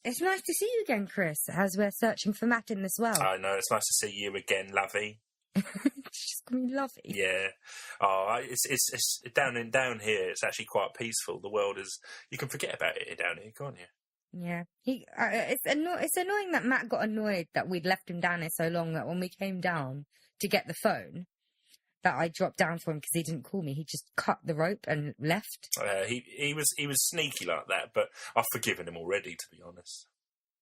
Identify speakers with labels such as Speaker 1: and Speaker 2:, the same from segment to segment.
Speaker 1: It's nice to see you again, Chris, as we're searching for Matt in this world.
Speaker 2: I know, it's nice to see you again, Lovey.
Speaker 1: She's called me Lovey.
Speaker 2: Yeah. Oh, it's down here. It's actually quite peaceful. The world is. You can forget about it down here, can't you?
Speaker 1: Yeah. It's annoying that Matt got annoyed that we'd left him down here so long that when we came down to get the phone, that I dropped down for him because he didn't call me. He just cut the rope and left.
Speaker 2: He was sneaky like that, but I've forgiven him already, to be honest.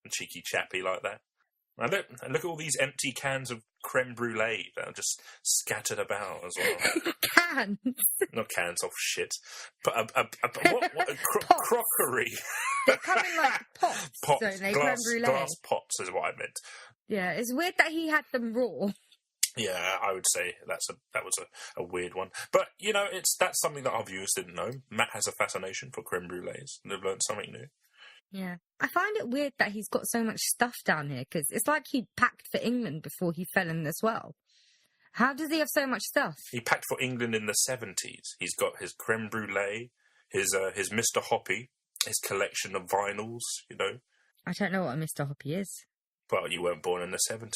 Speaker 2: A cheeky chappy like that. And look at all these empty cans of creme brulee that are just scattered about as well.
Speaker 1: Cans?
Speaker 2: Not cans of shit, but crockery.
Speaker 1: They come in like pots, don't they? Creme brulee.
Speaker 2: Glass pots is what I meant.
Speaker 1: Yeah, it's weird that he had them raw.
Speaker 2: Yeah, I would say that was a weird one. But, that's something that our viewers didn't know. Matt has a fascination for creme brulees, and they've learned something new.
Speaker 1: Yeah. I find it weird that he's got so much stuff down here, because it's like he packed for England before he fell in this well. How does he have so much stuff?
Speaker 2: He packed for England in the 70s. He's got his creme brulee, his Mr. Hoppy, his collection of vinyls,
Speaker 1: I don't know what a Mr. Hoppy is.
Speaker 2: Well, you weren't born in the 70s.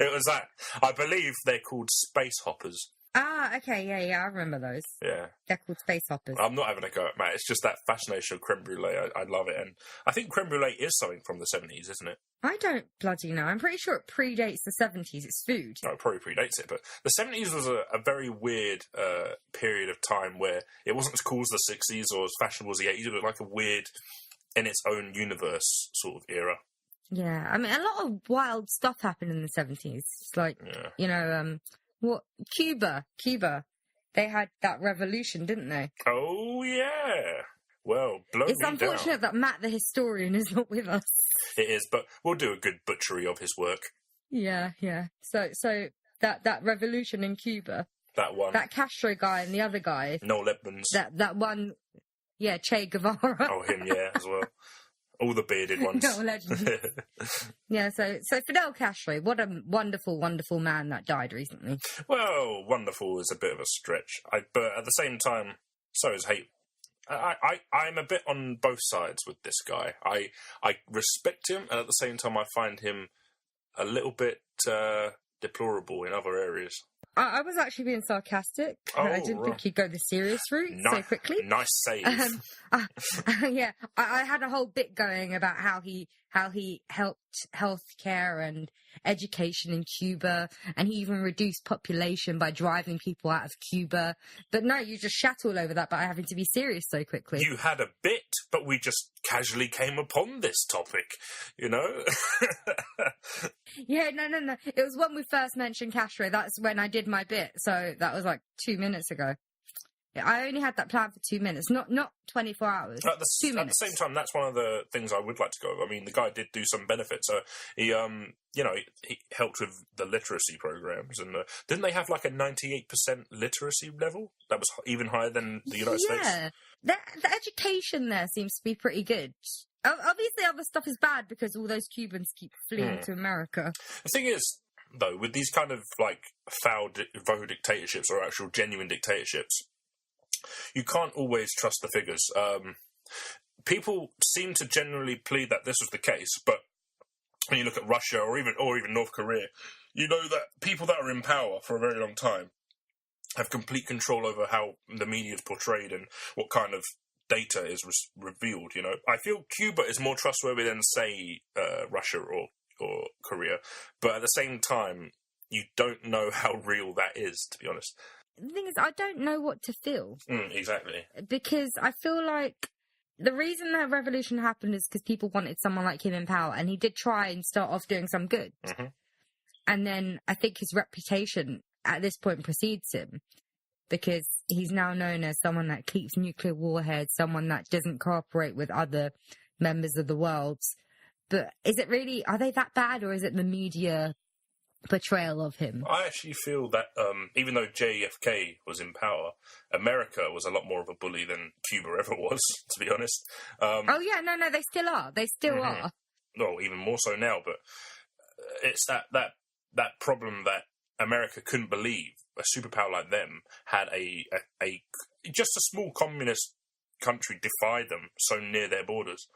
Speaker 2: It was that. I believe they're called space hoppers.
Speaker 1: Ah, okay, yeah, I remember those.
Speaker 2: Yeah.
Speaker 1: They're called space hoppers.
Speaker 2: I'm not having a go at Matt. It's just that fascination of creme brulee. I love it. And I think creme brulee is something from the 70s, isn't it?
Speaker 1: I don't bloody know. I'm pretty sure it predates the 70s. It's food.
Speaker 2: No, it probably predates it. But the 70s was a very weird period of time where it wasn't as cool as the 60s or as fashionable as the 80s. It was like a weird, in its own universe sort of era.
Speaker 1: Yeah, I mean, a lot of wild stuff happened in the 70s. It's like, Cuba, they had that revolution, didn't they?
Speaker 2: Oh, yeah. Well,
Speaker 1: it's unfortunate that Matt, the historian, is not with us.
Speaker 2: It is, but we'll do a good butchery of his work.
Speaker 1: Yeah. So that revolution in Cuba.
Speaker 2: That one.
Speaker 1: That Castro guy and the other guy.
Speaker 2: Noel Edmonds.
Speaker 1: That one, yeah, Che Guevara.
Speaker 2: Oh, him, yeah, as well. All the bearded ones.
Speaker 1: No legends. Yeah, so Fidel Castro, what a wonderful, wonderful man that died recently.
Speaker 2: Well, wonderful is a bit of a stretch. But at the same time, so is hate. I'm a bit on both sides with this guy. I respect him, and at the same time I find him a little bit deplorable in other areas.
Speaker 1: I was actually being sarcastic. I didn't think he'd go the serious route so quickly.
Speaker 2: Nice save.
Speaker 1: Yeah, I had a whole bit going about how he helped healthcare and education in Cuba, and he even reduced population by driving people out of Cuba. But no, you just shat all over that by having to be serious so quickly.
Speaker 2: You had a bit, but we just casually came upon this topic,
Speaker 1: Yeah, no. It was when we first mentioned Castro. That's when I did my bit. So that was like 2 minutes ago. I only had that planned for 2 minutes, not 24 hours. 2 minutes.
Speaker 2: At the same time, that's one of the things I would like to go over. I mean, the guy did do some benefits. So he helped with the literacy programs, and didn't they have like a 98% literacy level? That was even higher than the United States.
Speaker 1: Yeah, the education there seems to be pretty good. Obviously, other stuff is bad because all those Cubans keep fleeing to America.
Speaker 2: The thing is, though, with these kind of like foul dictatorships or actual genuine dictatorships, you can't always trust the figures. People seem to generally plead that this was the case, but when you look at Russia or even North Korea, you know that people that are in power for a very long time have complete control over how the media is portrayed and what kind of data is revealed. I feel Cuba is more trustworthy than, say, Russia or Korea, but at the same time, you don't know how real that is, to be honest.
Speaker 1: The thing is, I don't know what to feel.
Speaker 2: Exactly.
Speaker 1: Because I feel like the reason that revolution happened is because people wanted someone like him in power, and he did try and start off doing some good. Mm-hmm. And then I think his reputation at this point precedes him, because he's now known as someone that keeps nuclear warheads, someone that doesn't cooperate with other members of the world. But is it really, are they that bad, or is it the media portrayal of him?
Speaker 2: I actually feel that even though JFK was in power, America was a lot more of a bully than Cuba ever was, to be honest.
Speaker 1: Oh yeah, no, they still are. They still are.
Speaker 2: Well, even more so now, but it's that problem that America couldn't believe a superpower like them had a just a small communist country defy them so near their borders.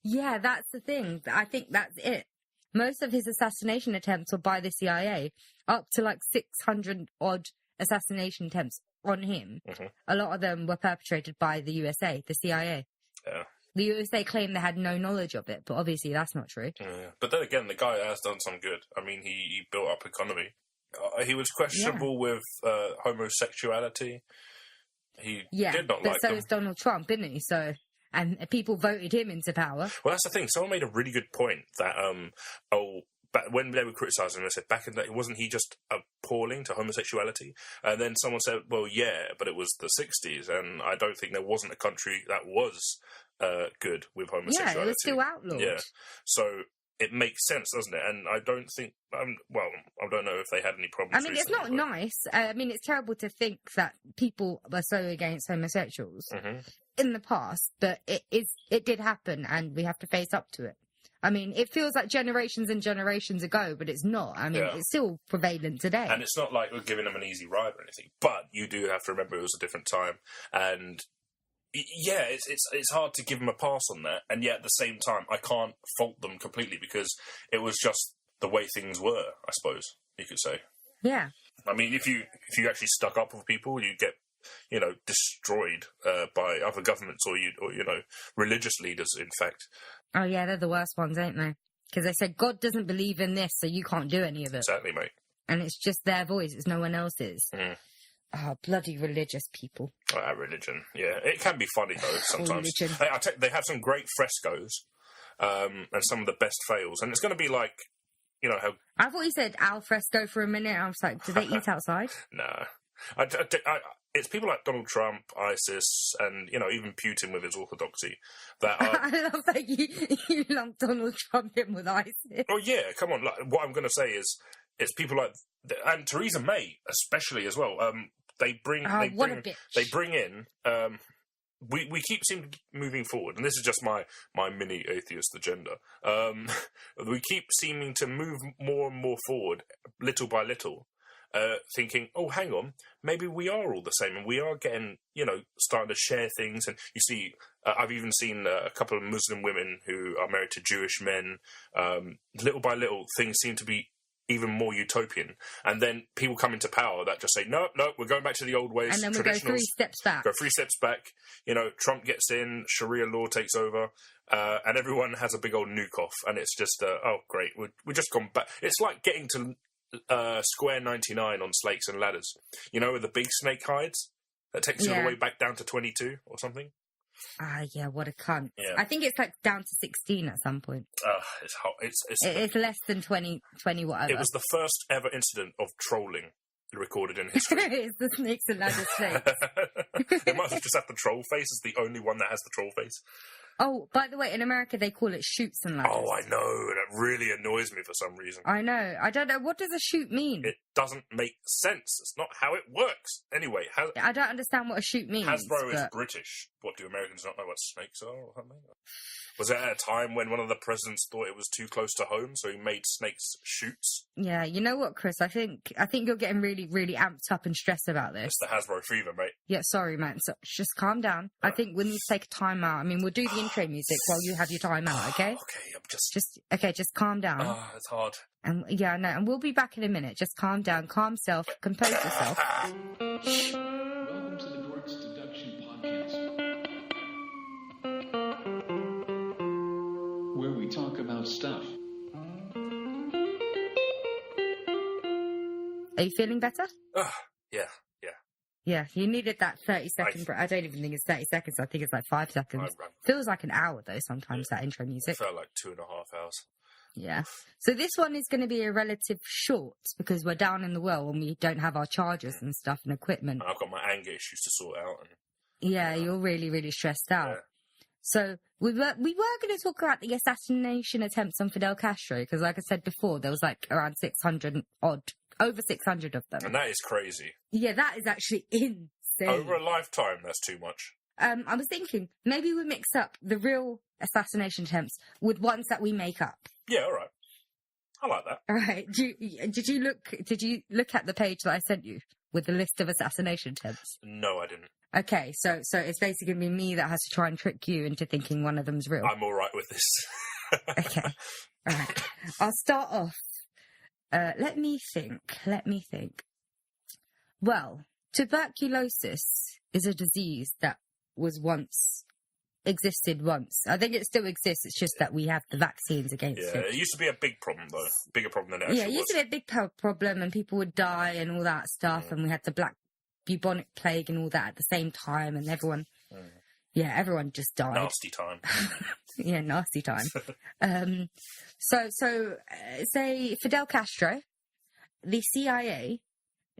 Speaker 1: Yeah, that's the thing. I think that's it. Most of his assassination attempts were by the CIA, up to like 600 odd assassination attempts on him.
Speaker 2: Mm-hmm.
Speaker 1: A lot of them were perpetrated by the USA, the CIA.
Speaker 2: Yeah.
Speaker 1: The USA claimed they had no knowledge of it, but obviously that's not true.
Speaker 2: Yeah. But then again, the guy has done some good. I mean, he built up economy. He was questionable with homosexuality. He did not like them.
Speaker 1: So is Donald Trump, isn't he? So, and people voted him into power.
Speaker 2: Well, that's the thing. Someone made a really good point that, when they were criticising him, they said back in the day, wasn't he just appalling to homosexuality? And then someone said, well, yeah, but it was the 60s, and I don't think there wasn't a country that was good with homosexuality.
Speaker 1: Yeah, it was still outlawed.
Speaker 2: Yeah. So it makes sense, doesn't it? And I don't think, I don't know if they had any problems.
Speaker 1: I mean, it's not nice. I mean, it's terrible to think that people were so against homosexuals in the past, but it did happen, and we have to face up to it. I mean, it feels like generations and generations ago, but it's not. I mean, it's still prevalent today.
Speaker 2: And it's not like we're giving them an easy ride or anything, but you do have to remember it was a different time. And yeah, it's hard to give them a pass on that. And yet at the same time, I can't fault them completely because it was just the way things were, I suppose you could say.
Speaker 1: Yeah.
Speaker 2: I mean, if you actually stuck up with people, you get, destroyed by other governments or religious leaders, in fact.
Speaker 1: Oh, yeah, they're the worst ones, ain't they? Because they said, God doesn't believe in this, so you can't do any of it.
Speaker 2: Exactly, mate.
Speaker 1: And it's just their voice, it's no one else's. Mm. Oh, bloody religious people.
Speaker 2: Religion, yeah. It can be funny, though, sometimes. They have some great frescoes, and some of the best fails. And it's going to be like, how...
Speaker 1: I thought you said al fresco for a minute. I was like, do they eat outside?
Speaker 2: No. It's people like Donald Trump, ISIS, and, even Putin with his orthodoxy that are...
Speaker 1: I love that you lump Donald Trump in with ISIS.
Speaker 2: Oh, yeah, come on. Like, what I'm going to say is it's people like... And Theresa May, especially, as well. They bring in... We keep moving forward, and this is just my mini atheist agenda. We keep seeming to move more and more forward, little by little, thinking, oh, hang on, maybe we are all the same, and we are getting, starting to share things. And you see, I've even seen a couple of Muslim women who are married to Jewish men. Little by little, things seem to be even more utopian. And then people come into power that just say, no, we're going back to the old ways.
Speaker 1: And then we go 3 steps back.
Speaker 2: Trump gets in, Sharia law takes over, and everyone has a big old nuke off. And it's just, oh, great, we've just gone back. It's like getting to Square 99 on Snakes and Ladders. With the big snake hides that takes you all the way back down to 22 or something.
Speaker 1: Yeah, what a cunt.
Speaker 2: Yeah.
Speaker 1: I think it's like down to 16 at some point.
Speaker 2: It's hot.
Speaker 1: It's less than 20 whatever.
Speaker 2: It was the first ever incident of trolling recorded in history.
Speaker 1: It's the Snakes and Ladders snakes.
Speaker 2: They might just have the troll face. It's the only one that has the troll face.
Speaker 1: Oh, by the way, in America they call it chutes and ladders.
Speaker 2: Oh, I know. That really annoys me for some reason.
Speaker 1: I know. I don't know. What does a chute mean?
Speaker 2: It doesn't make sense. It's not how it works. Anyway,
Speaker 1: I don't understand what a chute means.
Speaker 2: Hasbro is British. What, do Americans not know what snakes are or something? Was it at a time when one of the presidents thought it was too close to home, so he made snakes chutes? Yeah,
Speaker 1: you know what, Chris? I think you're getting really, really amped up and stressed about this.
Speaker 2: It's the Hasbro fever, mate.
Speaker 1: Yeah, sorry, man. So just calm down. I think we need to take a time out. I mean, we'll do the intro music while you have your time out, okay?
Speaker 2: Okay,
Speaker 1: just calm down.
Speaker 2: It's hard.
Speaker 1: And yeah, no, and we'll be back in a minute. Just calm down, calm self, compose yourself.
Speaker 3: Welcome to the Dorks Deduction Podcast, where we talk about stuff.
Speaker 1: Are you feeling better?
Speaker 2: Yeah.
Speaker 1: Yeah, you needed that 30-second break. I don't even think it's 30 seconds. I think it's like 5 seconds. Feels like an hour, though, sometimes, that intro music.
Speaker 2: It felt like 2.5 hours.
Speaker 1: Yeah. So this one is going to be a relative short because we're down in the well and we don't have our chargers and stuff and equipment.
Speaker 2: I've got my anger issues to sort out.
Speaker 1: Yeah, you're really, really stressed out. Yeah. So we were going to talk about the assassination attempts on Fidel Castro because, like I said before, there was like around 600 odd. Over 600 of them.
Speaker 2: And that is crazy.
Speaker 1: Yeah, that is actually insane.
Speaker 2: Over a lifetime, that's too much.
Speaker 1: I was thinking, maybe we mix up the real assassination attempts with ones that we make up.
Speaker 2: Yeah, all right. I like that.
Speaker 1: All right. Did you look at the page that I sent you with the list of assassination attempts?
Speaker 2: No, I didn't.
Speaker 1: Okay, so it's basically gonna be me that has to try and trick you into thinking one of them's real.
Speaker 2: I'm all right with this.
Speaker 1: Okay, all right. I'll start off. Let me think. Well, tuberculosis is a disease that existed once. I think it still exists. It's just that we have the vaccines against it.
Speaker 2: It used to be a big problem, though. Bigger problem than it actually was.
Speaker 1: Yeah, it used to be a big problem, and people would die and all that stuff, and we had the black bubonic plague and all that at the same time, and everyone just died.
Speaker 2: Nasty time.
Speaker 1: Yeah, nasty time. So say Fidel Castro, the CIA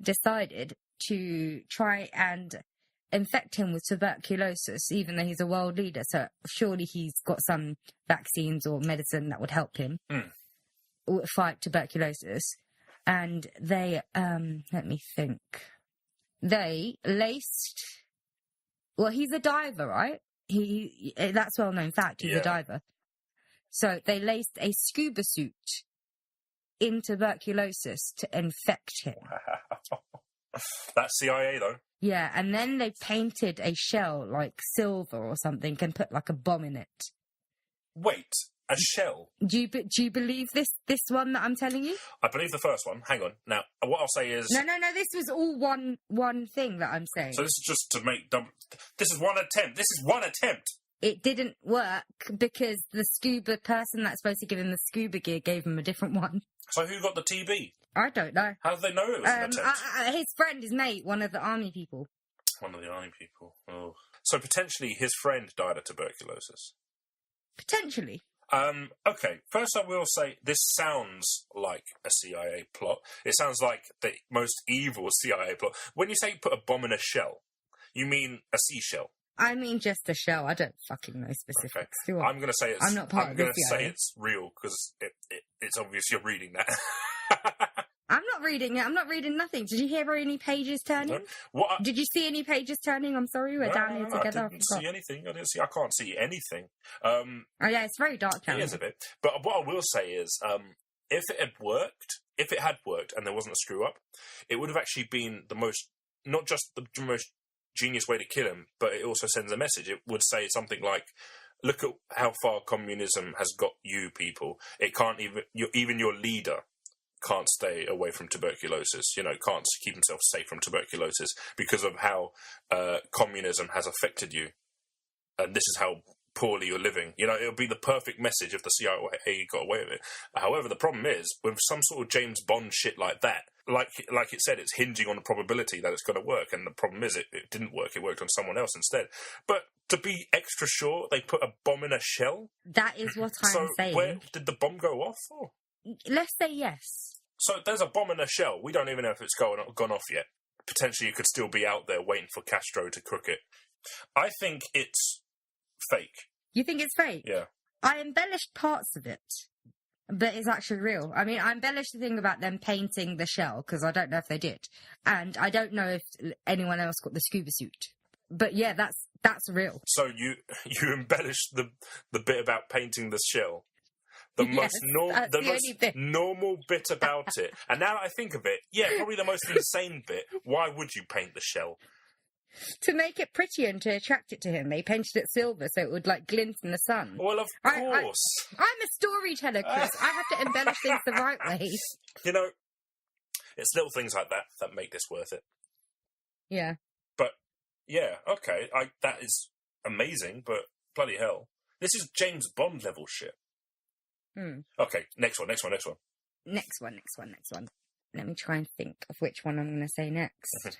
Speaker 1: decided to try and infect him with tuberculosis, even though he's a world leader. So surely he's got some vaccines or medicine that would help him fight tuberculosis. And they, let me think. They laced. Well, he's a diver, right? That's a well-known fact. He's a diver. So they laced a scuba suit in tuberculosis to infect him.
Speaker 2: Wow. That's CIA, though.
Speaker 1: Yeah, and then they painted a shell like silver or something and put like a bomb in it.
Speaker 2: Wait, a shell?
Speaker 1: Do you believe this one that I'm telling you?
Speaker 2: I believe the first one. Hang on. Now, what I'll say is...
Speaker 1: No, this was all one thing that I'm saying.
Speaker 2: So this is just to make... This is one attempt.
Speaker 1: It didn't work because the scuba person that's supposed to give him the scuba gear gave him a different one.
Speaker 2: So who got the TB?
Speaker 1: I don't know.
Speaker 2: How did they know it was an attempt?
Speaker 1: His friend, his mate, one of the army people.
Speaker 2: One of the army people. Oh. So potentially his friend died of tuberculosis.
Speaker 1: Potentially.
Speaker 2: Okay. First I will say this sounds like a CIA plot. It sounds like the most evil CIA plot. When you say put a bomb in a shell, you mean a seashell?
Speaker 1: I mean just a shell. I don't fucking know specifics.
Speaker 2: Okay. I'm going to say it's...
Speaker 1: I'm not part of the CIA.
Speaker 2: I'm going to say it's real because it's obvious you're reading that.
Speaker 1: I'm not reading it. I'm not reading nothing. Did you hear any pages turning?
Speaker 2: No.
Speaker 1: Did you see any pages turning? I'm sorry, we're down here together.
Speaker 2: I didn't see anything. I can't see anything.
Speaker 1: Oh yeah, it's very dark down
Speaker 2: here. It is a bit. But what I will say is, if it had worked and there wasn't a screw up, it would have actually been not just the most genius way to kill him, but it also sends a message. It would say something like, look at how far communism has got you people. It can't even your leader can't stay away from tuberculosis, can't keep himself safe from tuberculosis because of how communism has affected you. And this is how poorly you're living. It'll be the perfect message if the CIA got away with it. However, the problem is, with some sort of James Bond shit like that, like it said, it's hinging on the probability that it's going to work. And the problem is it didn't work. It worked on someone else instead. But to be extra sure, they put a bomb in a shell?
Speaker 1: That is what I'm saying.
Speaker 2: Where did the bomb go off? Or?
Speaker 1: Let's say yes.
Speaker 2: So there's a bomb in a shell. We don't even know if it's gone off yet. Potentially it could still be out there waiting for Castro to crook it. I think it's fake.
Speaker 1: You think it's fake?
Speaker 2: Yeah.
Speaker 1: I embellished parts of it, but it's actually real. I mean, I embellished the thing about them painting the shell, because I don't know if they did. And I don't know if anyone else got the scuba suit. But yeah, that's real.
Speaker 2: So you embellished the bit about painting the shell. The most normal bit about it. And now that I think of it, yeah, probably the most insane bit. Why would you paint the shell?
Speaker 1: To make it prettier and to attract it to him, they painted it silver so it would glint in the sun.
Speaker 2: Well, of course.
Speaker 1: I'm a storyteller, Chris. I have to embellish things the right way.
Speaker 2: It's little things like that make this worth it.
Speaker 1: Yeah.
Speaker 2: But yeah, okay, that is amazing. But bloody hell, this is James Bond level shit. Okay, next one. Let
Speaker 1: me try and think of which one I'm going to say next.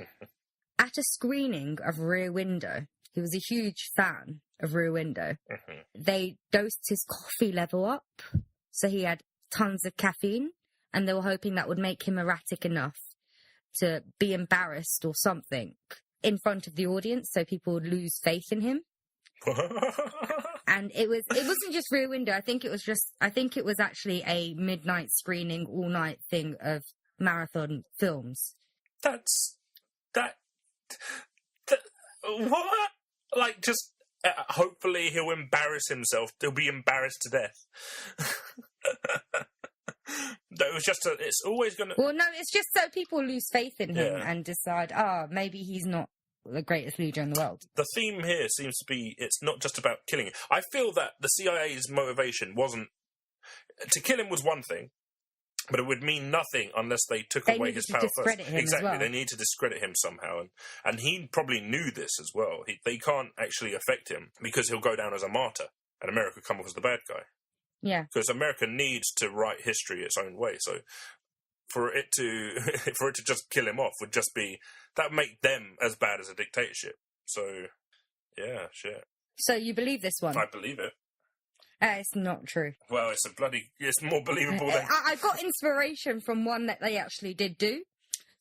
Speaker 1: At a screening of Rear Window, he was a huge fan of Rear Window. They dosed his coffee level up, so he had tons of caffeine, and they were hoping that would make him erratic enough to be embarrassed or something in front of the audience, so people would lose faith in him. And it wasn't just Rear Window. I think it was actually a midnight screening, all night thing of marathon films.
Speaker 2: What? Hopefully he'll embarrass himself. He'll be embarrassed to death. That was just it's always going to...
Speaker 1: Well, no, it's just so people lose faith in him and decide, maybe he's not the greatest leader in the world.
Speaker 2: The theme here seems to be it's not just about killing him. I feel that the CIA's motivation wasn't... To kill him was one thing, but it would mean nothing unless they took away his power first.
Speaker 1: They needed to discredit him
Speaker 2: Exactly,
Speaker 1: as well.
Speaker 2: they need to discredit him somehow. And he probably knew this as well. They can't actually affect him because he'll go down as a martyr and America come off as the bad guy.
Speaker 1: Yeah.
Speaker 2: Because America needs to write history its own way. So for it to just kill him off would just be... That would make them as bad as a dictatorship. So, yeah, shit.
Speaker 1: So you believe this one?
Speaker 2: I believe it.
Speaker 1: It's not true.
Speaker 2: Well, it's more believable than...
Speaker 1: I got inspiration from one that they actually did do.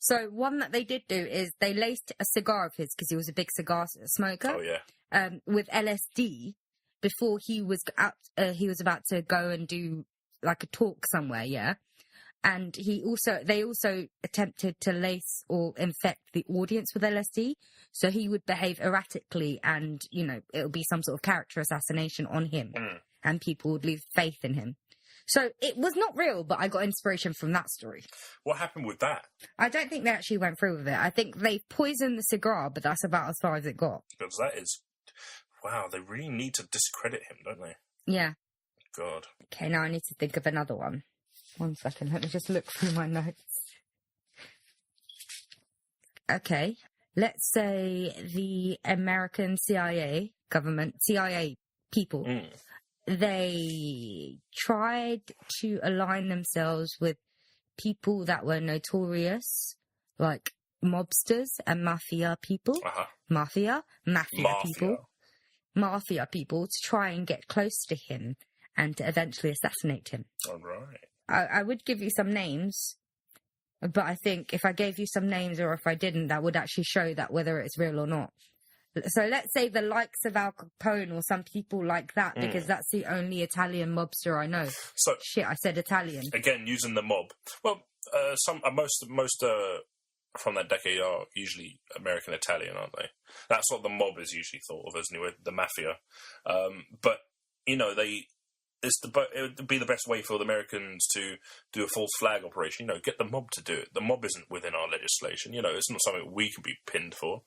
Speaker 1: So one that they did do is they laced a cigar of his, because he was a big cigar smoker.
Speaker 2: Oh, yeah.
Speaker 1: With LSD before he was about to go and do like a talk somewhere, yeah. And they also attempted to lace or infect the audience with LSD. So he would behave erratically and, it'll be some sort of character assassination on him. And people would lose faith in him. So it was not real, but I got inspiration from that story.
Speaker 2: What happened with that?
Speaker 1: I don't think they actually went through with it. I think they poisoned the cigar, but that's about as far as it got.
Speaker 2: Because that is... Wow, they really need to discredit him, don't they?
Speaker 1: Yeah.
Speaker 2: God.
Speaker 1: Okay, now I need to think of another one. 1 second, let me just look through my notes. Okay, let's say the American CIA people, they tried to align themselves with people that were notorious, like mobsters and mafia people. Mafia people, to try and get close to him and to eventually assassinate him.
Speaker 2: All right.
Speaker 1: I would give you some names, but I think if I gave you some names or if I didn't, that would actually show that whether it's real or not. So let's say the likes of Al Capone or some people like that, because that's the only Italian mobster I know.
Speaker 2: So
Speaker 1: shit, I said Italian.
Speaker 2: Again, using the mob. Well, most from that decade are usually American Italian, aren't they? That's what the mob is usually thought of as, anyway, the mafia. But it would be the best way for the Americans to do a false flag operation. Get the mob to do it. The mob isn't within our legislation. It's not something we can be pinned for.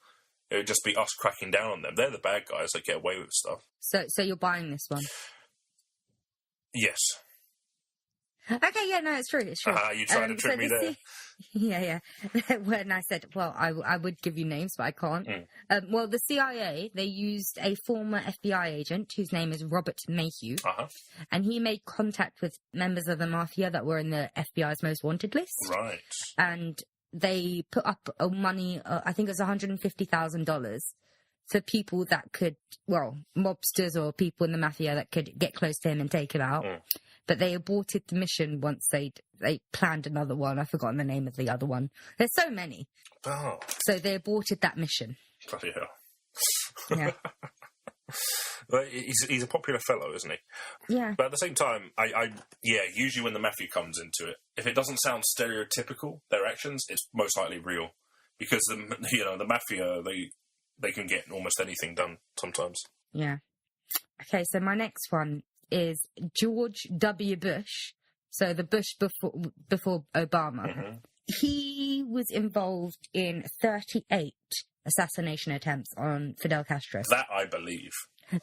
Speaker 2: It would just be us cracking down on them. They're the bad guys that get away with stuff. So
Speaker 1: you're buying this one?
Speaker 2: Yes.
Speaker 1: Okay, yeah, no, it's true.
Speaker 2: You tried to trick me there.
Speaker 1: Yeah. When I said, well, I would give you names, but I can't. Well, the CIA, they used a former FBI agent whose name is Robert Mayhew. And he made contact with members of the mafia that were in the FBI's most wanted list.
Speaker 2: Right.
Speaker 1: And they put up money, I think it was $150,000 for people that could, mobsters or people in the mafia that could get close to him and take him out. But they aborted the mission once they planned another one. I've forgotten the name of the other one. There's so many.
Speaker 2: Oh.
Speaker 1: So they aborted that mission.
Speaker 2: Bloody hell.
Speaker 1: Yeah.
Speaker 2: But he's a popular fellow, isn't he?
Speaker 1: Yeah.
Speaker 2: But at the same time, usually when the mafia comes into it, if it doesn't sound stereotypical, their actions, it's most likely real. Because the mafia, they can get almost anything done sometimes.
Speaker 1: Yeah. Okay, so my next one is George W. Bush. So the Bush before Obama. He was involved in 38 assassination attempts on Fidel Castro.
Speaker 2: That I believe.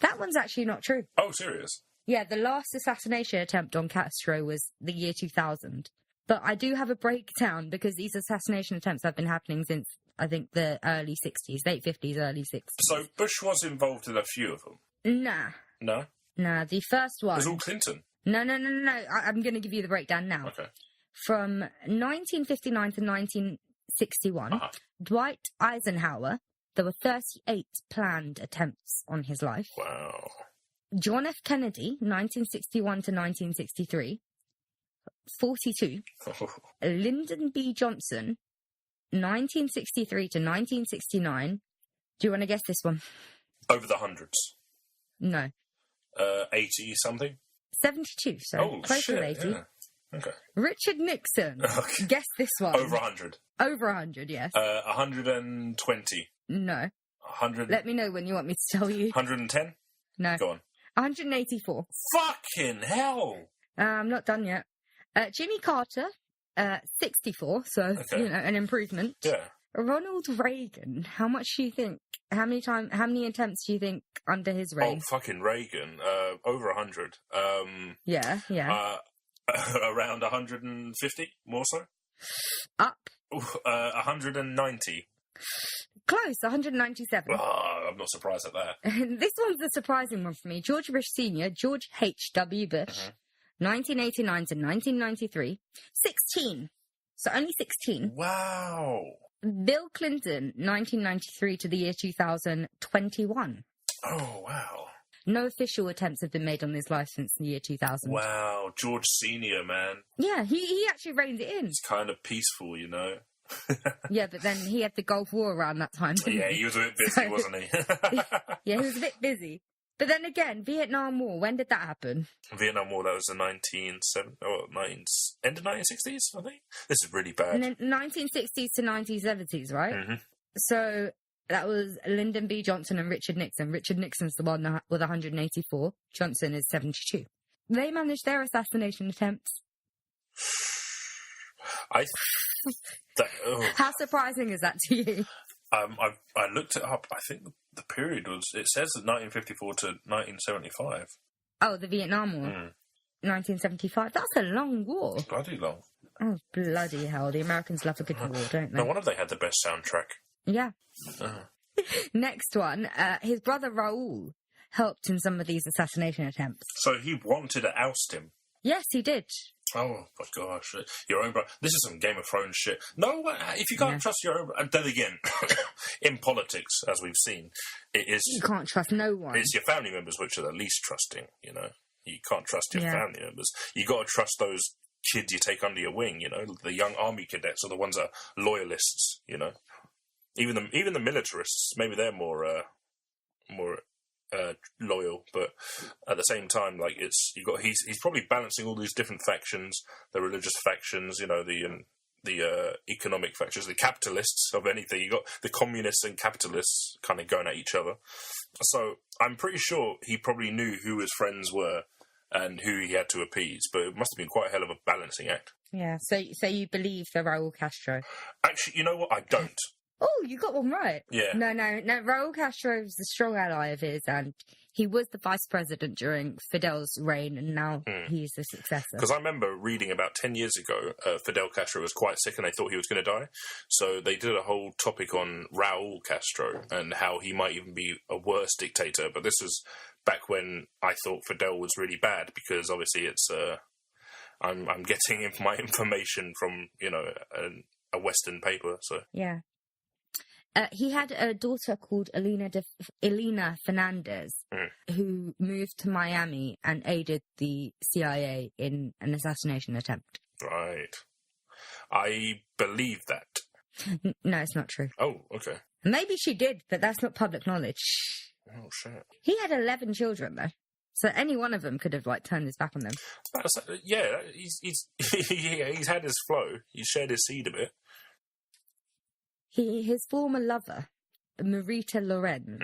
Speaker 1: That one's actually not true.
Speaker 2: Oh, serious?
Speaker 1: Yeah, the last assassination attempt on Castro was the year 2000. But I do have a breakdown because these assassination attempts have been happening since, I think, the early 60s, late 50s, early 60s.
Speaker 2: So Bush was involved in a few of them?
Speaker 1: Nah.
Speaker 2: No?
Speaker 1: Nah, the first one...
Speaker 2: It was all Clinton?
Speaker 1: No. I'm going to give you the breakdown now.
Speaker 2: Okay.
Speaker 1: From 1959 to 1961, Dwight Eisenhower, there were 38 planned attempts on his life.
Speaker 2: Wow.
Speaker 1: John F. Kennedy, 1961 to 1963, 42. Lyndon B. Johnson, 1963 to 1969. Do you want to guess this one?
Speaker 2: Over the hundreds?
Speaker 1: No.
Speaker 2: 80 something?
Speaker 1: 72, so close to 80.
Speaker 2: Yeah. Okay.
Speaker 1: Richard Nixon. Okay. Guess this one.
Speaker 2: Over 100.
Speaker 1: Over 100, yes.
Speaker 2: 120.
Speaker 1: No.
Speaker 2: 100.
Speaker 1: Let me know when you want me to tell you.
Speaker 2: 110?
Speaker 1: No.
Speaker 2: Go on.
Speaker 1: 184.
Speaker 2: Fucking hell!
Speaker 1: I'm not done yet. Jimmy Carter, 64, so,
Speaker 2: okay.
Speaker 1: an improvement.
Speaker 2: Yeah.
Speaker 1: Ronald Reagan, how much do you think? How many attempts do you think under his reign?
Speaker 2: Oh, fucking Reagan. Over 100.
Speaker 1: Yeah.
Speaker 2: Around 150, more so?
Speaker 1: Up.
Speaker 2: 190.
Speaker 1: Close, 197.
Speaker 2: Oh, I'm not surprised at that.
Speaker 1: This one's the surprising one for me. George Bush Sr., George H.W. Bush, 1989 to 1993, 16. So only 16.
Speaker 2: Wow.
Speaker 1: Bill Clinton, 1993 to the year 2021.
Speaker 2: Oh, wow.
Speaker 1: No official attempts have been made on his life since the year 2000.
Speaker 2: Wow, George Sr., man.
Speaker 1: Yeah, he actually reined it in.
Speaker 2: It's kind of peaceful, you know.
Speaker 1: Yeah, but then he had the Gulf War around that time, didn't
Speaker 2: Yeah, he was a bit busy, wasn't he?
Speaker 1: Yeah, he was a bit busy. But then again, Vietnam War, when did that happen?
Speaker 2: Vietnam War, that was the end of 1960s, I think. This is really bad.
Speaker 1: And then 1960s to 1970s, right?
Speaker 2: Mm-hmm.
Speaker 1: So that was Lyndon B. Johnson and Richard Nixon. Richard Nixon's the one with 184. Johnson is 72. They managed their assassination attempts. How surprising is that to you?
Speaker 2: I looked it up. I think the period was, it says 1954 to 1975.
Speaker 1: Oh, the Vietnam War. 1975. That's a long war.
Speaker 2: Bloody long.
Speaker 1: Oh, bloody hell. The Americans love a good war, don't they?
Speaker 2: No wonder they had the best soundtrack.
Speaker 1: Yeah. Next one. His brother Raoul helped in some of these assassination attempts.
Speaker 2: So he wanted to oust him?
Speaker 1: Yes, he did.
Speaker 2: Oh my gosh, your own brother. This is some Game of Thrones shit. No, if you can't trust your own, and then again, in politics, as we've seen,
Speaker 1: you can't trust no one.
Speaker 2: It's your family members which are the least trusting. You know, you can't trust your family members. You got to trust those kids you take under your wing. You know, the young army cadets are the ones that are loyalists. You know, even the militarists, maybe they're more loyal, but at the same time, like he's probably balancing all these different factions, the religious factions, you know, the economic factions, the capitalists of anything. You got the communists and capitalists kind of going at each other. So I'm pretty sure he probably knew who his friends were and who he had to appease, but it must have been quite a hell of a balancing act.
Speaker 1: Yeah. So you believe the Raúl Castro?
Speaker 2: Actually, you know what? I don't.
Speaker 1: Oh, you got one right.
Speaker 2: Yeah.
Speaker 1: No. Raúl Castro was a strong ally of his, and he was the vice president during Fidel's reign, and now he's the successor.
Speaker 2: Because I remember reading about 10 years ago, Fidel Castro was quite sick and they thought he was going to die. So they did a whole topic on Raúl Castro and how he might even be a worse dictator. But this was back when I thought Fidel was really bad, because obviously it's I'm getting my information from, you know, a Western paper. So
Speaker 1: yeah. He had a daughter called Elena Fernandez, who moved to Miami and aided the CIA in an assassination attempt.
Speaker 2: Right. I believe that.
Speaker 1: No, it's not true.
Speaker 2: Oh, okay.
Speaker 1: Maybe she did, but that's not public knowledge.
Speaker 2: Oh, shit.
Speaker 1: He had 11 children, though. So any one of them could have, turned his back on them.
Speaker 2: Yeah, he's had his flow. He's shared his seed a bit.
Speaker 1: His former lover, Marita Lorenz,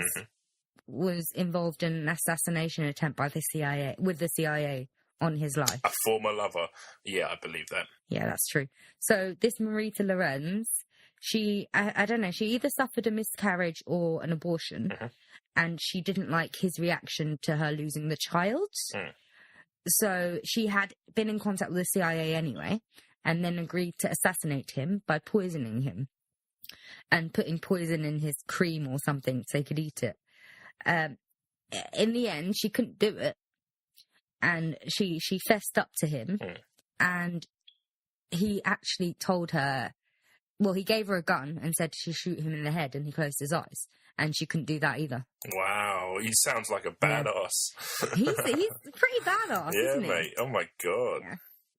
Speaker 1: was involved in an assassination attempt by the CIA on his life.
Speaker 2: A former lover. Yeah, I believe that.
Speaker 1: Yeah, that's true. So this Marita Lorenz, I don't know, she either suffered a miscarriage or an abortion, and she didn't like his reaction to her losing the child. So she had been in contact with the CIA anyway, and then agreed to assassinate him by poisoning him and putting poison in his cream or something so he could eat it. In the end, she couldn't do it, and she fessed up to him, and he actually told her, well, he gave her a gun and said she shoot him in the head, and he closed his eyes, and she couldn't do that either.
Speaker 2: Wow, he sounds like a badass.
Speaker 1: He's pretty badass,
Speaker 2: yeah,
Speaker 1: isn't he?
Speaker 2: mate. Oh my god,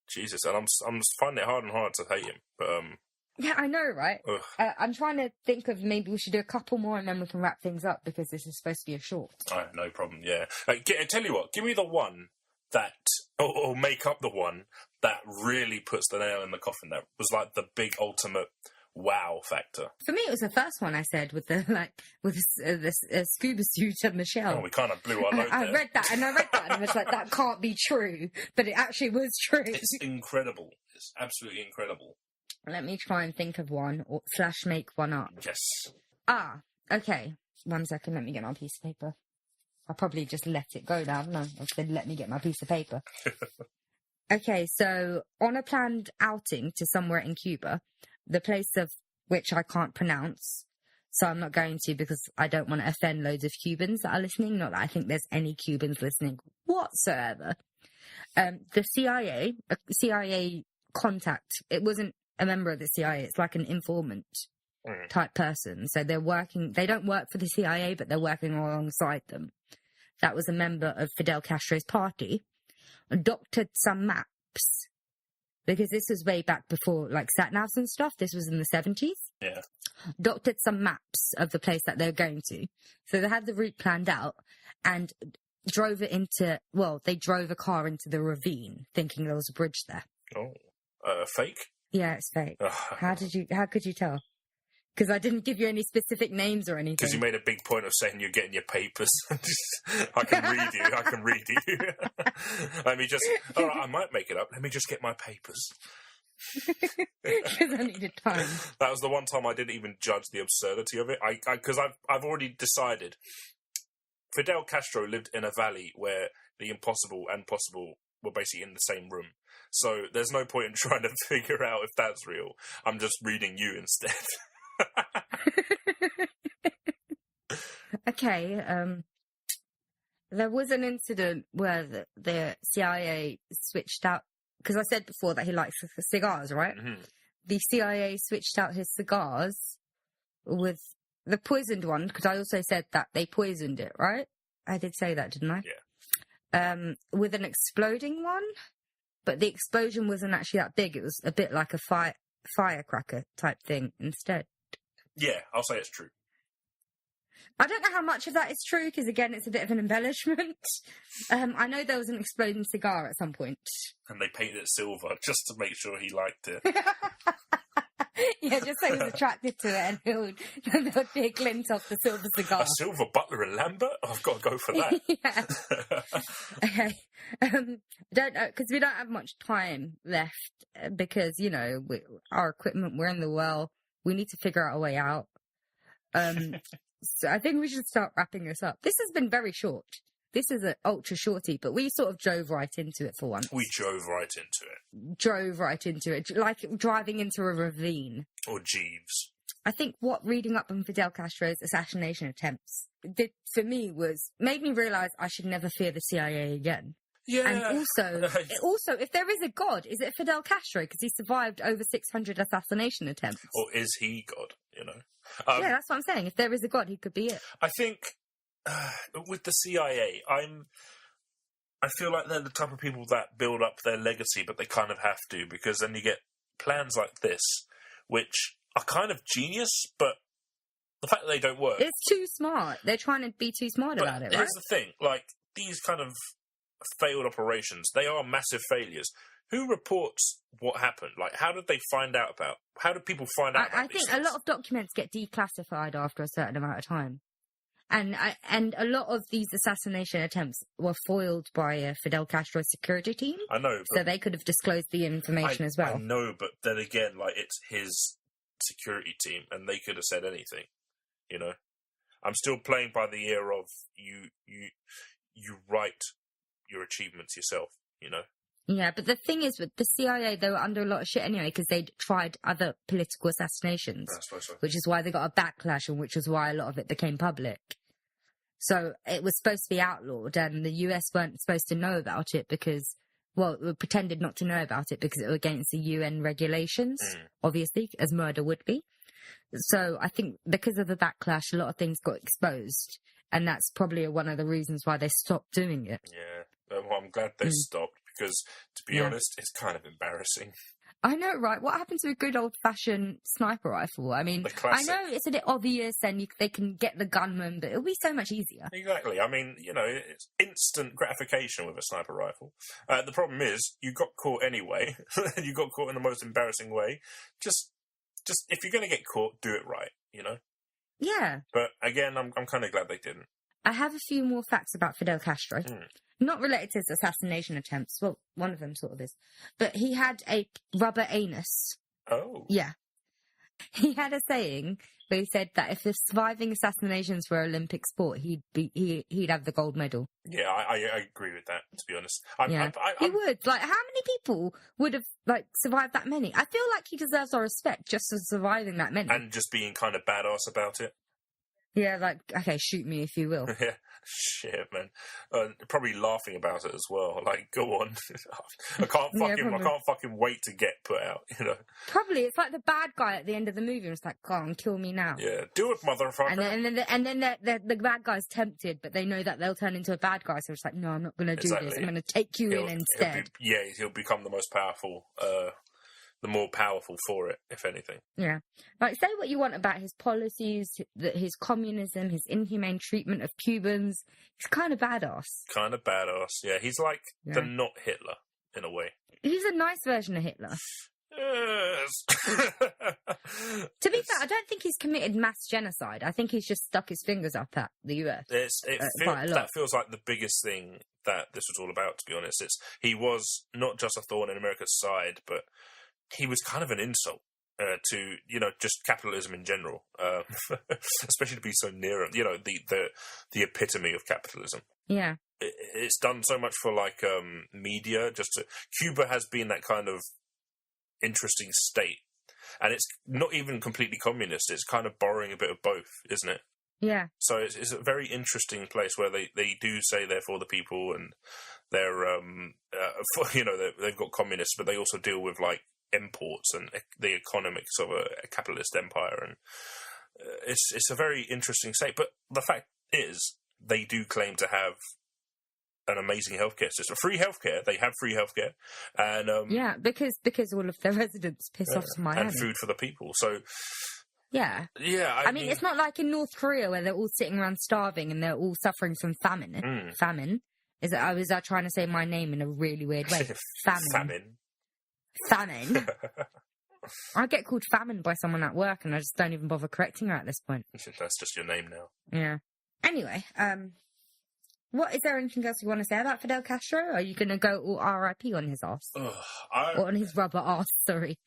Speaker 2: Jesus! And I'm finding it hard and hard to hate him, but
Speaker 1: yeah, I know, right? I'm trying to think of maybe we should do a couple more and then we can wrap things up, because this is supposed to be a short.
Speaker 2: Oh, no problem, yeah. I tell you what, give me the one that, or make up the one that really puts the nail in the coffin, that was like the big ultimate wow factor.
Speaker 1: For me, it was the first one I said with the scuba suit and the shell.
Speaker 2: Oh, we kind of blew our load there.
Speaker 1: I read that and I was like, that can't be true, but it actually was true.
Speaker 2: It's incredible. It's absolutely incredible.
Speaker 1: Let me try and think of one, or / make one up.
Speaker 2: Yes.
Speaker 1: Okay. 1 second, let me get my piece of paper. I probably just let it go now, haven't I? I said, let me get my piece of paper. Okay, so on a planned outing to somewhere in Cuba, the place of which I can't pronounce, so I'm not going to because I don't want to offend loads of Cubans that are listening. Not that I think there's any Cubans listening whatsoever. The CIA contact, it wasn't a member of the CIA, it's like an informant type person. So they don't work for the CIA, but they're working alongside them. That was a member of Fidel Castro's party, doctored some maps, because this was way back before like sat-navs and stuff. This was in the 70s.
Speaker 2: Yeah.
Speaker 1: Doctored some maps of the place that they were going to. So they had the route planned out and drove a car into the ravine thinking there was a bridge there.
Speaker 2: Oh, fake?
Speaker 1: Yeah, it's fake. How could you tell? Because I didn't give you any specific names or anything.
Speaker 2: Because you made a big point of saying you're getting your papers. I can read you. All right, I might make it up. Let me just get my papers.
Speaker 1: Because I needed time.
Speaker 2: That was the one time I didn't even judge the absurdity of it. Because I've already decided. Fidel Castro lived in a valley where the impossible and possible were basically in the same room. So there's no point in trying to figure out if that's real. I'm just reading you instead.
Speaker 1: Okay, there was an incident where the CIA switched out, because I said before that he likes cigars, right?
Speaker 2: Mm-hmm.
Speaker 1: The CIA switched out his cigars with the poisoned one, because I also said that they poisoned it, right? I did say that, didn't I?
Speaker 2: Yeah.
Speaker 1: With an exploding one, but the explosion wasn't actually that big. It was a bit like a firecracker type thing instead.
Speaker 2: Yeah, I'll say it's true.
Speaker 1: I don't know how much of that is true, because again, it's a bit of an embellishment. I know there was an exploding cigar at some point.
Speaker 2: And they painted it silver just to make sure he liked it.
Speaker 1: Yeah, just so he was attracted to it, and there would be a glint of the silver cigar.
Speaker 2: A silver Butler and Lambert? I've got to go for that.
Speaker 1: Yeah. Okay. Don't know, because we don't have much time left, because, you know, our equipment, we're in the well. We need to figure out a way out. So I think we should start wrapping this up. This has been very short. This is an ultra shorty, but we sort of drove right into it for once.
Speaker 2: We drove right into it.
Speaker 1: Drove right into it, like driving into a ravine.
Speaker 2: Or Jeeves.
Speaker 1: I think what reading up on Fidel Castro's assassination attempts did for me made me realise I should never fear the CIA again.
Speaker 2: Yeah.
Speaker 1: And also, if there is a God, is it Fidel Castro? Because he survived over 600 assassination attempts.
Speaker 2: Or is he God, you know?
Speaker 1: Yeah, that's what I'm saying. If there is a God, he could be it.
Speaker 2: I think with the CIA, I feel like they're the type of people that build up their legacy, but they kind of have to, because then you get plans like this, which are kind of genius, but the fact that they don't work...
Speaker 1: It's too smart. They're trying to be too smart about it, right?
Speaker 2: Here's the thing, like, these kind of failed operations, they are massive failures. Who reports what happened? Like, how did they find out about... How did people find out about
Speaker 1: I think
Speaker 2: things?
Speaker 1: a lot of documents get declassified after a certain amount of time. And a lot of these assassination attempts were foiled by Fidel Castro's security team.
Speaker 2: I know.
Speaker 1: So they could have disclosed the information as well.
Speaker 2: I know, but then again, like, it's his security team, and they could have said anything, you know? I'm still playing by the ear of you write your achievements yourself, you know?
Speaker 1: Yeah, but the thing is, with the CIA, they were under a lot of shit anyway, because they'd tried other political assassinations.
Speaker 2: I suppose so.
Speaker 1: Which is why they got a backlash, and which is why a lot of it became public. So it was supposed to be outlawed, and the US weren't supposed to know about it because, well, it pretended not to know about it because it was against the UN regulations, obviously, as murder would be. So I think because of the backlash, a lot of things got exposed, and that's probably one of the reasons why they stopped doing it.
Speaker 2: Yeah, well, I'm glad they stopped, because, to be honest, it's kind of embarrassing.
Speaker 1: I know, right? What happened to a good old-fashioned sniper rifle? I mean, I know it's a bit obvious and they can get the gunman, but it'll be so much easier.
Speaker 2: Exactly. I mean, you know, it's instant gratification with a sniper rifle. The problem is, you got caught anyway. You got caught in the most embarrassing way. Just if you're going to get caught, do it right, you know?
Speaker 1: Yeah.
Speaker 2: But again, I'm kind of glad they didn't.
Speaker 1: I have a few more facts about Fidel Castro. Not related to his assassination attempts. Well, one of them sort of is. But he had a rubber anus.
Speaker 2: Oh.
Speaker 1: Yeah. He had a saying where he said that if the surviving assassinations were Olympic sport, he'd have the gold medal.
Speaker 2: Yeah, I agree with that, to be honest.
Speaker 1: He would. Like, how many people would have, like, survived that many? I feel like he deserves our respect just for surviving that many.
Speaker 2: And just being kind of badass about it.
Speaker 1: Yeah, like, okay, shoot me if you will.
Speaker 2: Yeah, shit, man. Probably laughing about it as well. Like, go on. I can't fucking wait to get put out, you know.
Speaker 1: Probably. It's like the bad guy at the end of the movie. It's like, go on, kill me now.
Speaker 2: Yeah, do it, motherfucker.
Speaker 1: And then the bad guy's tempted, but they know that they'll turn into a bad guy. So it's like, no, I'm not going to do this. I'm going to take you in instead.
Speaker 2: He'll become the most powerful, the more powerful for it, if anything.
Speaker 1: Yeah. Like, say what you want about his policies, his communism, his inhumane treatment of Cubans. He's kind of badass.
Speaker 2: Yeah. He's like the not Hitler, in a way.
Speaker 1: He's a nice version of Hitler.
Speaker 2: Yes.
Speaker 1: To be fair, I don't think he's committed mass genocide. I think he's just stuck his fingers up at the US.
Speaker 2: That feels like the biggest thing that this was all about, to be honest. He was not just a thorn in America's side, but he was kind of an insult to, you know, just capitalism in general, especially to be so near him. You know, the epitome of capitalism.
Speaker 1: Yeah.
Speaker 2: It's done so much for, like, media. Cuba has been that kind of interesting state, and it's not even completely communist. It's kind of borrowing a bit of both, isn't it?
Speaker 1: Yeah.
Speaker 2: So it's a very interesting place where they do say they're for the people, and they're they've got communists, but they also deal with, like, imports and the economics of a capitalist empire, and it's a very interesting state. But the fact is, they do claim to have an amazing healthcare system, free healthcare. They have free healthcare, and
Speaker 1: because all of their residents piss off to Miami,
Speaker 2: and food for the people. So
Speaker 1: yeah. I mean, it's not like in North Korea where they're all sitting around starving and they're all suffering from famine. Famine. Was I trying to say my name in a really weird way? Famine. I get called famine by someone at work and I just don't even bother correcting her at this point.
Speaker 2: That's just your name now.
Speaker 1: Yeah. Anyway, is there anything else you want to say about Fidel Castro? Are you going to go all R.I.P. on his ass? Or on his rubber ass, sorry.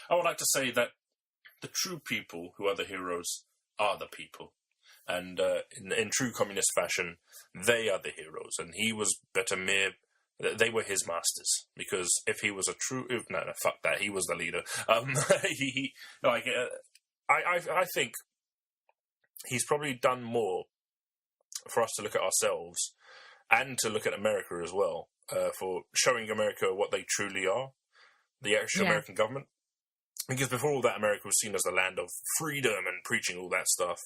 Speaker 2: I would like to say that the true people who are the heroes are the people. And in true communist fashion, they are the heroes. And he was they were his masters, because if he was fuck that, he was the leader. I think he's probably done more for us to look at ourselves and to look at America as well, for showing America what they truly are, the actual American government. Because before all that, America was seen as the land of freedom and preaching all that stuff.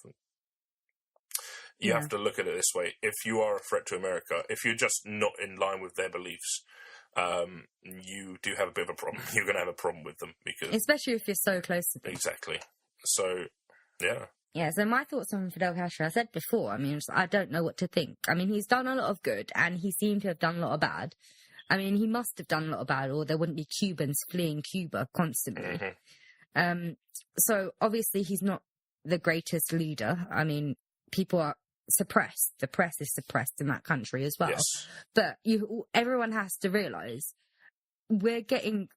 Speaker 2: You have to look at it this way. If you are a threat to America, if you're just not in line with their beliefs, you do have a bit of a problem. You're going to have a problem with them, because
Speaker 1: especially if you're so close to them.
Speaker 2: Exactly. So, yeah.
Speaker 1: Yeah, so my thoughts on Fidel Castro, I said before, I mean, I don't know what to think. I mean, he's done a lot of good, and he seemed to have done a lot of bad. I mean, he must have done a lot of bad, or there wouldn't be Cubans fleeing Cuba constantly. Mm-hmm. So, obviously, he's not the greatest leader. I mean, people are suppressed. The press is suppressed in that country as well. Yes. But everyone has to realise we're getting,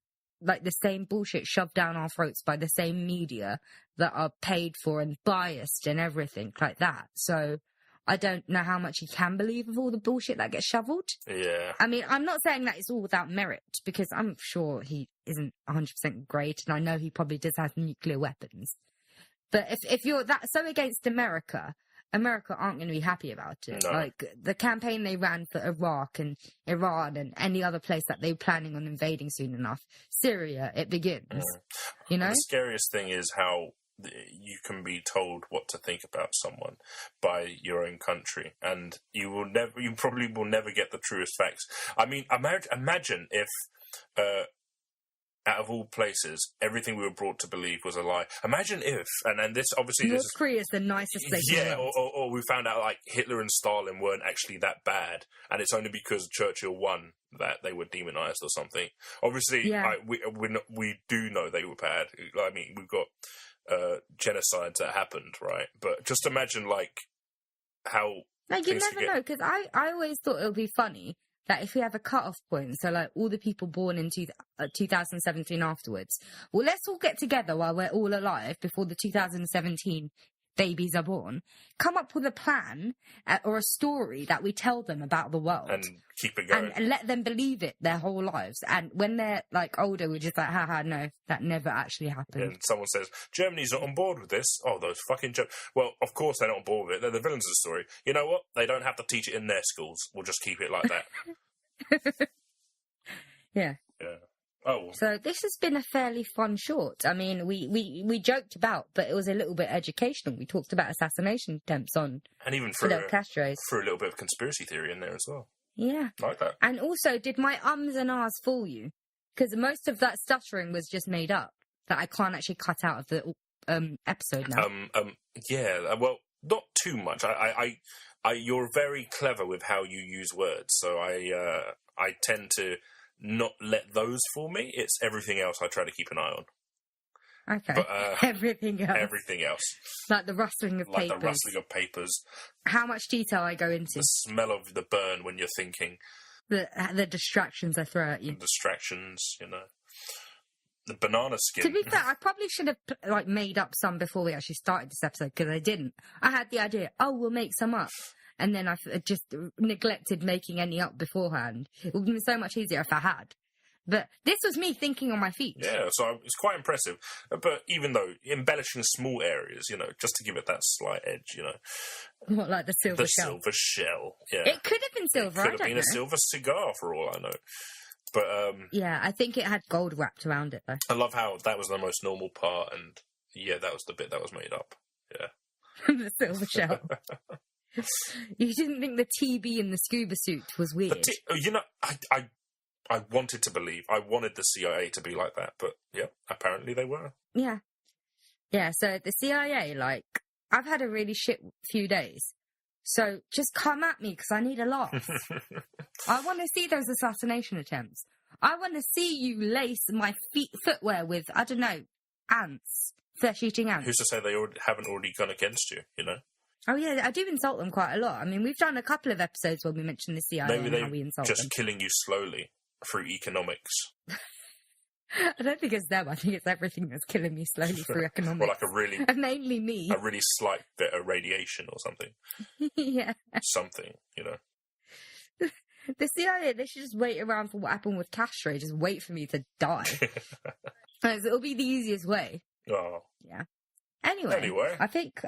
Speaker 1: like, the same bullshit shoved down our throats by the same media that are paid for and biased and everything like that. So I don't know how much he can believe of all the bullshit that gets shoveled. Yeah. I mean, I'm not saying that it's all without merit, because I'm sure he isn't 100% great, and I know he probably does have nuclear weapons. But if you're that so against America aren't going to be happy about it. No. Like, the campaign they ran for Iraq and Iran and any other place that they were planning on invading soon enough. Syria, it begins. You know? The
Speaker 2: scariest thing is how you can be told what to think about someone by your own country, and you probably will never get the truest facts. I mean, imagine if out of all places, everything we were brought to believe was a lie. Imagine if, and this obviously...
Speaker 1: North Korea is the nicest place.
Speaker 2: Yeah, or we found out, like, Hitler and Stalin weren't actually that bad, and it's only because Churchill won that they were demonized or something. Obviously, we do know they were bad. I mean, we've got genocides that happened, right? But just imagine, like, how...
Speaker 1: Like, you never know, because I always thought it would be funny that if we have a cut-off point, so like all the people born in 2017 afterwards, well, let's all get together while we're all alive before the 2017 babies are born, come up with a plan or a story that we tell them about the world.
Speaker 2: And keep it going.
Speaker 1: And let them believe it their whole lives. And when they're like older, we're just like, haha, no, that never actually happened.
Speaker 2: And someone says, Germany's not on board with this. Oh, those fucking Germans. Well, of course they're not on board with it. They're the villains of the story. You know what? They don't have to teach it in their schools. We'll just keep it like that.
Speaker 1: Yeah.
Speaker 2: Yeah. Oh.
Speaker 1: So this has been a fairly fun short. I mean, we joked about, but it was a little bit educational. We talked about assassination attempts on
Speaker 2: and even
Speaker 1: Fidel Castro's.
Speaker 2: Threw a little bit of conspiracy theory in there as well.
Speaker 1: Yeah.
Speaker 2: Like that.
Speaker 1: And also, did my ums and ahs fool you? Because most of that stuttering was just made up that I can't actually cut out of the episode now.
Speaker 2: Yeah. Well, not too much. You're very clever with how you use words, so I tend to not let those fool me. It's everything else I try to keep an eye on.
Speaker 1: Okay.
Speaker 2: But,
Speaker 1: everything else.
Speaker 2: Everything else.
Speaker 1: Like the rustling of papers.
Speaker 2: Like the rustling of papers.
Speaker 1: How much detail I go into.
Speaker 2: The smell of the burn when you're thinking.
Speaker 1: The distractions I throw at you.
Speaker 2: The distractions, you know. The banana skin.
Speaker 1: To be fair, I probably should have made up some before we actually started this episode, because I didn't. I had the idea, we'll make some up. And then I just neglected making any up beforehand. It would have been so much easier if I had. But this was me thinking on my feet.
Speaker 2: Yeah, so it's quite impressive. But even though, embellishing small areas, you know, just to give it that slight edge, you know.
Speaker 1: What, like the silver shell?
Speaker 2: The silver shell, yeah.
Speaker 1: It could have been silver, I don't know.
Speaker 2: It could have been a silver cigar, for all I know. But,
Speaker 1: yeah, I think it had gold wrapped around it, though.
Speaker 2: I love how that was the most normal part, and, yeah, that was the bit that was made up. Yeah.
Speaker 1: The silver shell. You didn't think the TB in the scuba suit was weird?
Speaker 2: You know, I wanted to believe. I wanted the CIA to be like that, but yeah, apparently they were.
Speaker 1: Yeah. Yeah, so the CIA, I've had a really shit few days. So just come at me, because I need a laugh. I want to see those assassination attempts. I want to see you lace my footwear with, I don't know, ants. Flesh-eating ants.
Speaker 2: Who's to say they haven't already gone against you, you know?
Speaker 1: Oh, yeah, I do insult them quite a lot. I mean, we've done a couple of episodes where we mentioned the CIA and how we insult them.
Speaker 2: Just killing you slowly through economics.
Speaker 1: I don't think it's them. I think it's everything that's killing me slowly through economics.
Speaker 2: Or like a really...
Speaker 1: And mainly me.
Speaker 2: A really slight bit of radiation or something.
Speaker 1: Yeah.
Speaker 2: Something, you know.
Speaker 1: The CIA, they should just wait around for what happened with Castro. Just wait for me to die. It'll be the easiest way.
Speaker 2: Oh.
Speaker 1: Yeah. Anyway, I think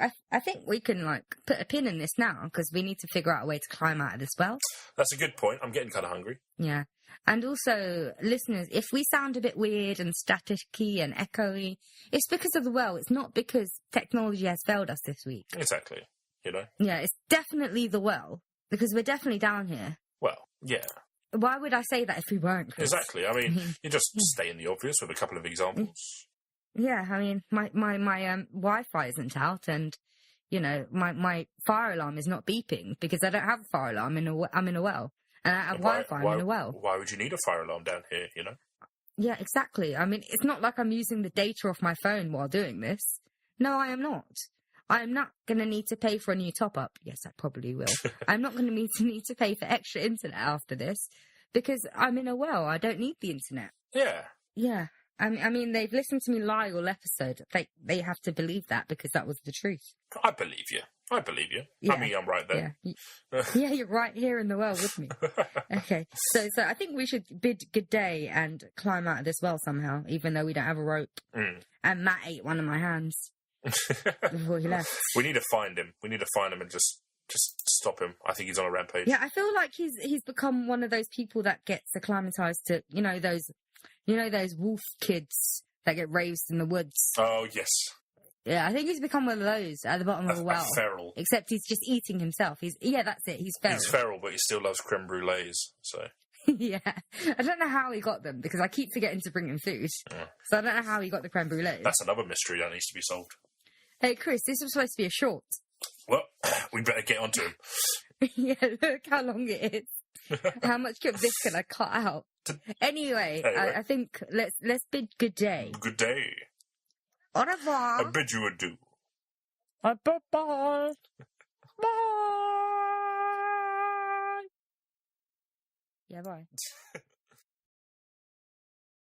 Speaker 1: we can put a pin in this now, because we need to figure out a way to climb out of this well.
Speaker 2: That's a good point. I'm getting kind of hungry.
Speaker 1: Yeah. And also, listeners, if we sound a bit weird and staticky and echoey, it's because of the well. It's not because technology has failed us this week.
Speaker 2: Exactly. You know?
Speaker 1: Yeah, it's definitely the well, because we're definitely down here.
Speaker 2: Well, yeah.
Speaker 1: Why would I say that if we weren't, Chris?
Speaker 2: Exactly. I mean, you just stay in the obvious with a couple of examples.
Speaker 1: Yeah, I mean, my Wi-Fi isn't out, and you know, my fire alarm is not beeping because I don't have a fire alarm. I'm in a well, and I have Wi-Fi. I'm in a well.
Speaker 2: Why would you need a fire alarm down here? You know?
Speaker 1: Yeah, exactly. I mean, it's not like I'm using the data off my phone while doing this. No, I am not. I am not going to need to pay for a new top-up. Yes, I probably will. I'm not going to need to pay for extra internet after this because I'm in a well. I don't need the internet.
Speaker 2: Yeah.
Speaker 1: Yeah. I mean, they've listened to me lie all episode. They have to believe that because that was the truth.
Speaker 2: I believe you. Yeah. I mean, I'm right there.
Speaker 1: Yeah. Yeah, you're right here in the well with me. Okay. So I think we should bid good day and climb out of this well somehow, even though we don't have a rope.
Speaker 2: Mm.
Speaker 1: And Matt ate one of my hands before he left.
Speaker 2: We need to find him. And just stop him. I think he's on a rampage.
Speaker 1: Yeah, I feel like he's become one of those people that gets acclimatized to, those wolf kids that get raised in the woods.
Speaker 2: Oh, yes.
Speaker 1: Yeah, I think he's become one of those at the bottom of the well.
Speaker 2: Feral.
Speaker 1: Except he's just eating himself. That's it. He's feral.
Speaker 2: He's feral, but he still loves creme brulees, so...
Speaker 1: Yeah. I don't know how he got them, because I keep forgetting to bring him food. Yeah. So I don't know how he got the creme brulee.
Speaker 2: That's another mystery that needs to be solved.
Speaker 1: Hey, Chris, this was supposed to be a short.
Speaker 2: Well, we better get onto him.
Speaker 1: Yeah, look how long it is. How much of this can I cut out? Anyway. I think let's bid good day.
Speaker 2: Good day.
Speaker 1: Au revoir.
Speaker 2: I bid you adieu.
Speaker 1: Bye-bye. Bye. Yeah, bye.